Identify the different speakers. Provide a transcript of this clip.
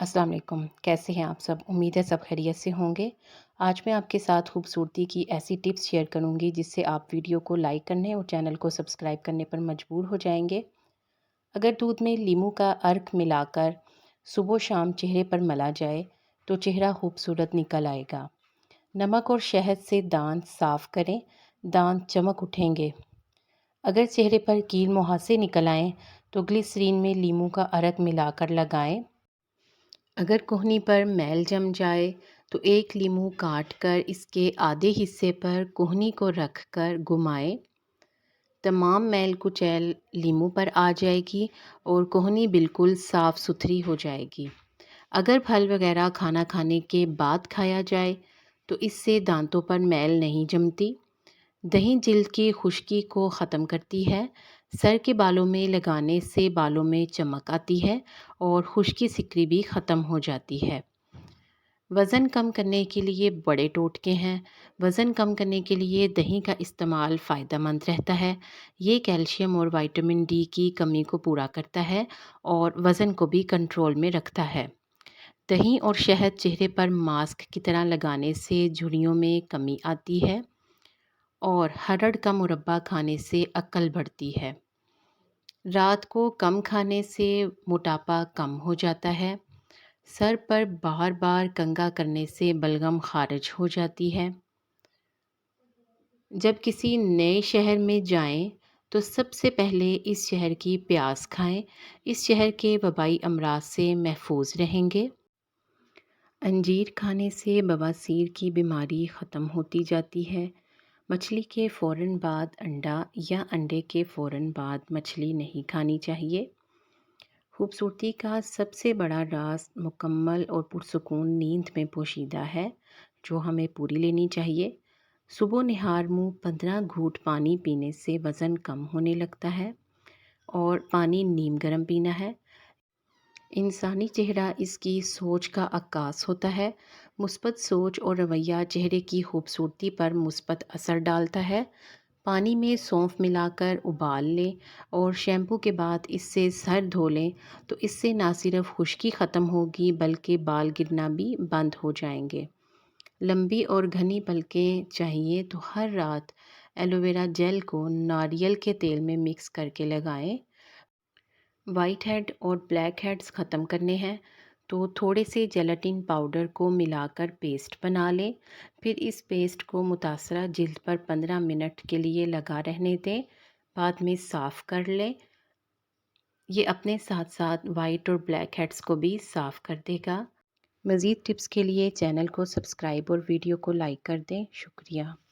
Speaker 1: السلام علیکم، کیسے ہیں آپ سب؟ امید ہے سب خیریت سے ہوں گے۔ آج میں آپ کے ساتھ خوبصورتی کی ایسی ٹپس شیئر کروں گی جس سے آپ ویڈیو کو لائک کرنے اور چینل کو سبسکرائب کرنے پر مجبور ہو جائیں گے۔ اگر دودھ میں لیموں کا عرق ملا کر صبح و شام چہرے پر ملا جائے تو چہرہ خوبصورت نکل آئے گا۔ نمک اور شہد سے دانت صاف کریں، دانت چمک اٹھیں گے۔ اگر چہرے پر کیل مہاسے نکل آئیں تو گلیسرین میں لیموں کا عرق ملا کر لگائیں۔ اگر کہنی پر میل جم جائے تو ایک لیموں کاٹ کر اس کے آدھے حصے پر کہنی کو رکھ کر گھمائیں۔ تمام میل کچیل لیموں پر آ جائے گی اور کہنی بالکل صاف ستھری ہو جائے گی۔ اگر پھل وغیرہ کھانا کھانے کے بعد کھایا جائے تو اس سے دانتوں پر میل نہیں جمتی۔ دہی جلد کی خشکی کو ختم کرتی ہے۔ سر کے بالوں میں لگانے سے بالوں میں چمک آتی ہے اور خشکی سکری بھی ختم ہو جاتی ہے۔ وزن کم کرنے کے لیے بڑے ٹوٹکے ہیں۔ وزن کم کرنے کے لیے دہی کا استعمال فائدہ مند رہتا ہے۔ یہ کیلشیم اور وٹامن ڈی کی کمی کو پورا کرتا ہے اور وزن کو بھی کنٹرول میں رکھتا ہے۔ دہی اور شہد چہرے پر ماسک کی طرح لگانے سے جھریوں میں کمی آتی ہے اور ہرڑ کا مربع کھانے سے عقل بڑھتی ہے۔ رات کو کم کھانے سے موٹاپا کم ہو جاتا ہے۔ سر پر بار بار کنگھا کرنے سے بلغم خارج ہو جاتی ہے۔ جب کسی نئے شہر میں جائیں تو سب سے پہلے اس شہر کی پیاز کھائیں۔ اس شہر کے وبائی امراض سے محفوظ رہیں گے۔ انجیر کھانے سے بواسیر کی بیماری ختم ہوتی جاتی ہے۔ مچھلی کے فوراً بعد انڈا یا انڈے کے فوراً بعد مچھلی نہیں کھانی چاہیے۔ خوبصورتی کا سب سے بڑا راز مکمل اور پرسکون نیند میں پوشیدہ ہے جو ہمیں پوری لینی چاہیے۔ صبح نہار منہ 15 گھونٹ پانی پینے سے وزن کم ہونے لگتا ہے اور پانی نیم گرم پینا ہے۔ انسانی چہرہ اس کی سوچ کا عکاس ہوتا ہے۔ مثبت سوچ اور رویہ چہرے کی خوبصورتی پر مثبت اثر ڈالتا ہے۔ پانی میں سونف ملا کر ابال لیں اور شیمپو کے بعد اس سے سر دھو لیں تو اس سے نہ صرف خشکی ختم ہوگی بلکہ بال گرنا بھی بند ہو جائیں گے۔ لمبی اور گھنی پلکیں چاہیے تو ہر رات ایلو ویرا جیل کو ناریل کے تیل میں مکس کر کے لگائیں۔ وائٹ ہیڈ اور بلیک ہیڈز ختم کرنے ہیں تو تھوڑے سے جیلاٹن پاؤڈر کو ملا کر پیسٹ بنا لیں۔ پھر اس پیسٹ کو متاثرہ جلد پر 15 منٹ کے لیے لگا رہنے دیں، بعد میں صاف کر لیں۔ یہ اپنے ساتھ ساتھ وائٹ اور بلیک ہیڈز کو بھی صاف کر دے گا۔ مزید ٹپس کے لیے چینل کو سبسکرائب اور ویڈیو کو لائک کر دیں۔ شکریہ۔